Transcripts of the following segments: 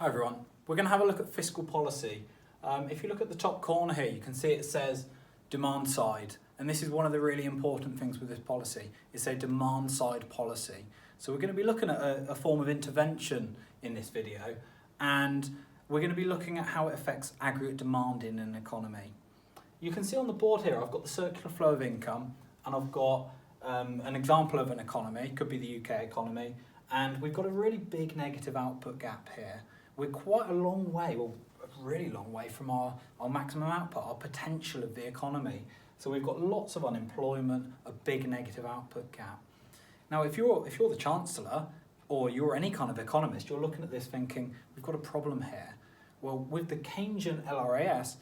Hi everyone, we're going to have a look at fiscal policy. If you look at the top corner here, you can see it says demand side, and this is one of the really important things with this policy. It's a demand side policy. So we're going to be looking at a form of intervention in this video, and we're going to be looking at how it affects aggregate demand in an economy. You can see on the board here I've got the circular flow of income, and I've got an example of an economy, could be the UK economy, and we've got a really big negative output gap here. We're quite a long way, well, a really long way from our maximum output, our potential of the economy. So we've got lots of unemployment, a big negative output gap. Now, if you're the Chancellor, or you're any kind of economist, you're looking at this thinking, we've got a problem here. Well, with the Keynesian LRAS,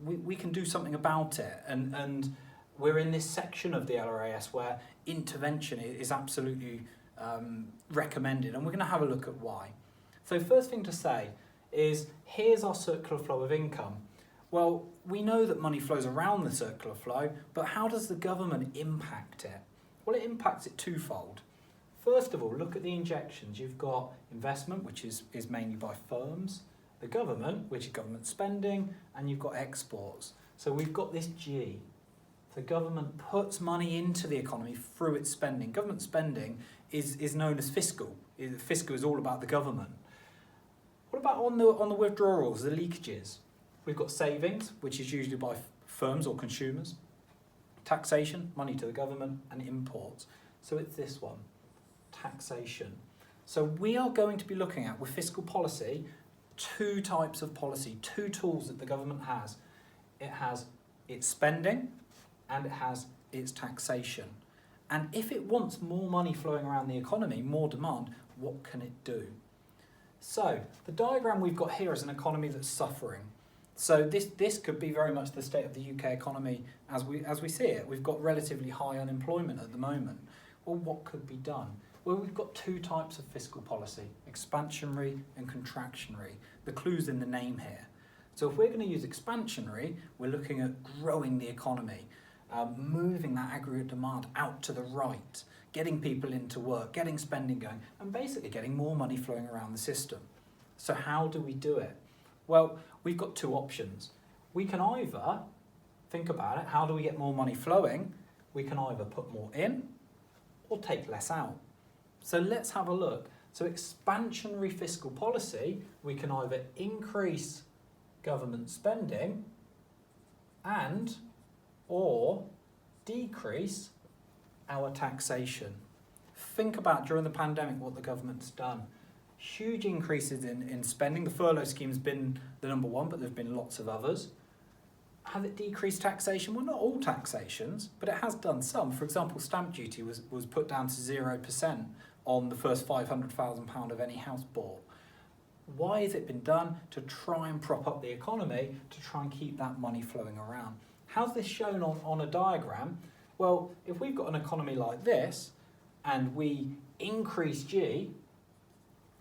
we can do something about it. And we're in this section of the LRAS where intervention is absolutely recommended, and we're going to have a look at why. So first thing to say is, here's our circular flow of income. Well, we know that money flows around the circular flow, but how does the government impact it? Well, it impacts it twofold. First of all, look at the injections. You've got investment, which is mainly by firms, the government, which is government spending, and you've got exports. So we've got this G. The government puts money into the economy through its spending. Government spending is known as fiscal. Fiscal is all about the government. What about on the withdrawals, the leakages? We've got savings, which is usually by firms or consumers, taxation, money to the government, and imports. So it's this one, taxation. So we are going to be looking at, with fiscal policy, two types of policy, two tools that the government has. It has its spending and it has its taxation. And if it wants more money flowing around the economy, more demand, what can it do? So the diagram we've got here is an economy that's suffering. So this could be very much the state of the UK economy as we see it. We've got relatively high unemployment at the moment. Well, what could be done? Well, we've got two types of fiscal policy, expansionary and contractionary. The clue's in the name here. So if we're going to use expansionary, we're looking at growing the economy, moving that aggregate demand out to the right, getting people into work, getting spending going, and basically getting more money flowing around the system. So how do we do it? Well, we've got two options. We can either, think about it, how do we get more money flowing? We can either put more in or take less out. So let's have a look. So expansionary fiscal policy, we can either increase government spending and or decrease our taxation. Think about during the pandemic what the government's done. Huge increases in spending. The furlough scheme's been the number one, but there's been lots of others. Has it decreased taxation? Well, not all taxations, but it has done some. For example, stamp duty was put down to 0% on the first £500,000 of any house bought. Why has it been done? To try and prop up the economy, to try and keep that money flowing around. How's this shown on a diagram? Well, if we've got an economy like this and we increase G,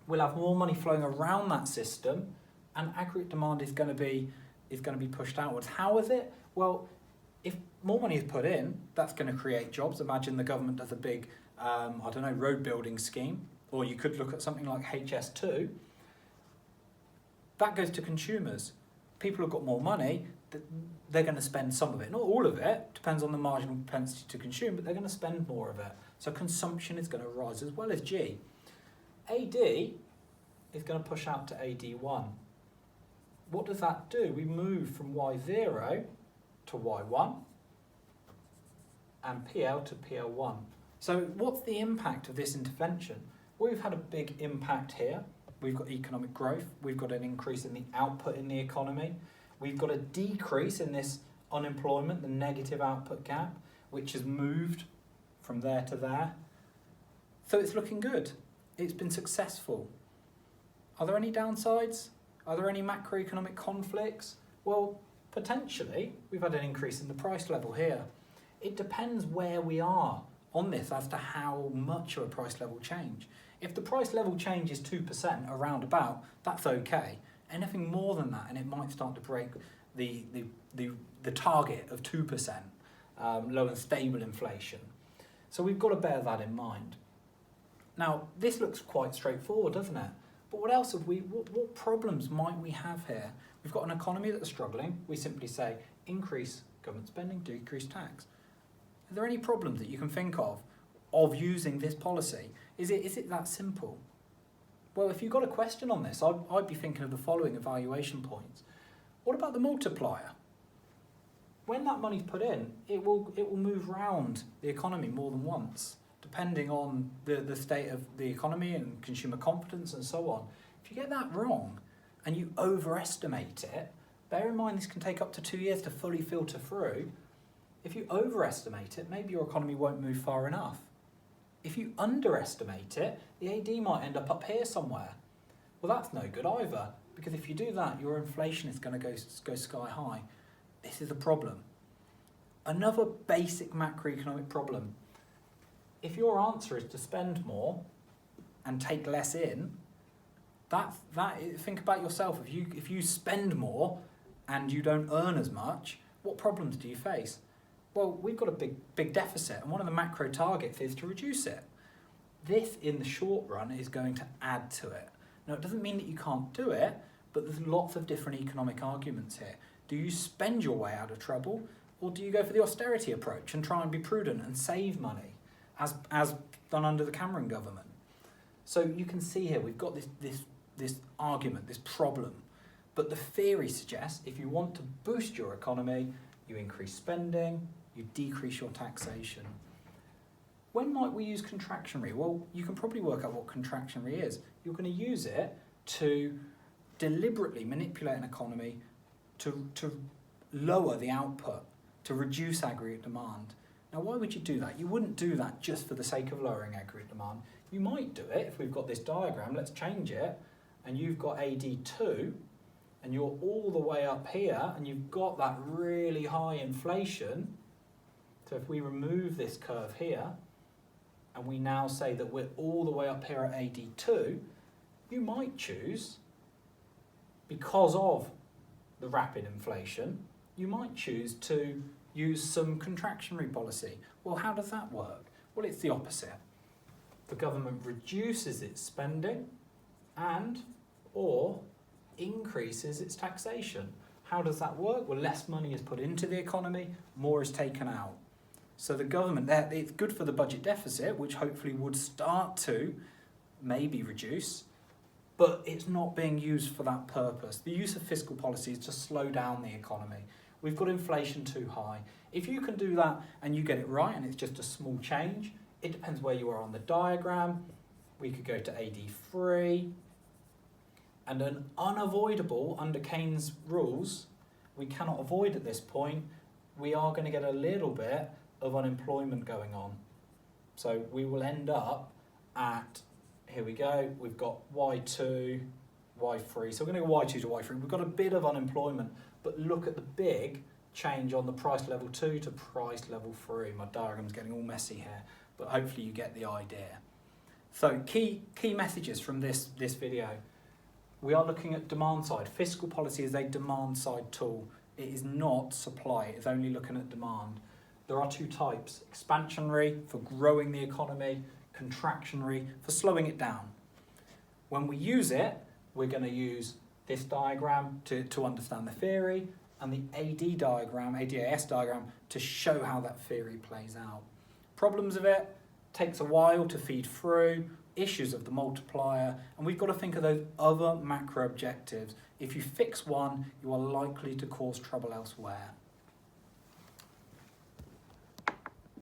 we'll have more money flowing around that system, and aggregate demand is going to be pushed outwards. How is it? Well, if more money is put in, that's going to create jobs. Imagine the government does a big, road building scheme, or you could look at something like HS2. That goes to consumers. People have got more money, they're going to spend some of it. Not all of it, depends on the marginal propensity to consume, but they're going to spend more of it. So consumption is going to rise as well as G. AD is going to push out to AD1. What does that do? We move from Y0 to Y1 and PL to PL1. So what's the impact of this intervention? Well, we've had a big impact here. We've got economic growth. We've got an increase in the output in the economy. We've got a decrease in this unemployment, the negative output gap, which has moved from there to there. So it's looking good. It's been successful. Are there any downsides? Are there any macroeconomic conflicts? Well, potentially, we've had an increase in the price level here. It depends where we are on this as to how much of a price level change. If the price level change is 2% around about, that's okay. Anything more than that, and it might start to break the target of 2%, low and stable inflation. So we've got to bear that in mind. Now, this looks quite straightforward, doesn't it? But what else have we, what problems might we have here? We've got an economy that's struggling. We simply say, increase government spending, decrease tax. Are there any problems that you can think of using this policy? Is it that simple? Well, if you've got a question on this, I'd be thinking of the following evaluation points. What about the multiplier? When that money's put in, it will move round the economy more than once, depending on the state of the economy and consumer confidence and so on. If you get that wrong and you overestimate it, bear in mind this can take up to 2 years to fully filter through. If you overestimate it, maybe your economy won't move far enough. If you underestimate it, the AD might end up here somewhere. Well, that's no good either, because if you do that, your inflation is going to go sky high. This is a problem. Another basic macroeconomic problem. If your answer is to spend more and take less in, think about yourself. If you spend more and you don't earn as much, what problems do you face? Well, we've got a big deficit, and one of the macro targets is to reduce it. This, in the short run, is going to add to it. Now, it doesn't mean that you can't do it, but there's lots of different economic arguments here. Do you spend your way out of trouble, or do you go for the austerity approach and try and be prudent and save money, as done under the Cameron government? So you can see here, we've got this argument, this problem. But the theory suggests if you want to boost your economy, you increase spending, you decrease your taxation. When might we use contractionary? Well, you can probably work out what contractionary is. You're going to use it to deliberately manipulate an economy to lower the output, to reduce aggregate demand. Now, why would you do that? You wouldn't do that just for the sake of lowering aggregate demand. You might do it if we've got this diagram. Let's change it. And you've got AD2, and you're all the way up here, and you've got that really high inflation. So if we remove this curve here, and we now say that we're all the way up here at AD2, you might choose, because of the rapid inflation, you might choose to use some contractionary policy. Well, how does that work? Well, it's the opposite. The government reduces its spending or increases its taxation. How does that work? Well, less money is put into the economy, more is taken out. So the government, it's good for the budget deficit, which hopefully would start to maybe reduce, but it's not being used for that purpose. The use of fiscal policy is to slow down the economy. We've got inflation too high. If you can do that and you get it right and it's just a small change, it depends where you are on the diagram. We could go to AD3, and an unavoidable, under Keynes' rules, we cannot avoid at this point, we are going to get a little bit of unemployment going on. So we will end up at, here we go, we've got Y2, Y3, so we're going to go Y2 to Y3. We've got a bit of unemployment, but look at the big change on the price level 2 to price level 3. My diagram's getting all messy here, but hopefully you get the idea. So key messages from this video. We are looking at demand side. Fiscal policy is a demand side tool. It is not supply, it's only looking at demand. There are two types, expansionary for growing the economy, contractionary for slowing it down. When we use it, we're going to use this diagram to understand the theory, and the AD diagram, ADAS diagram, to show how that theory plays out. Problems of it, takes a while to feed through, issues of the multiplier, and we've got to think of those other macro objectives. If you fix one, you are likely to cause trouble elsewhere.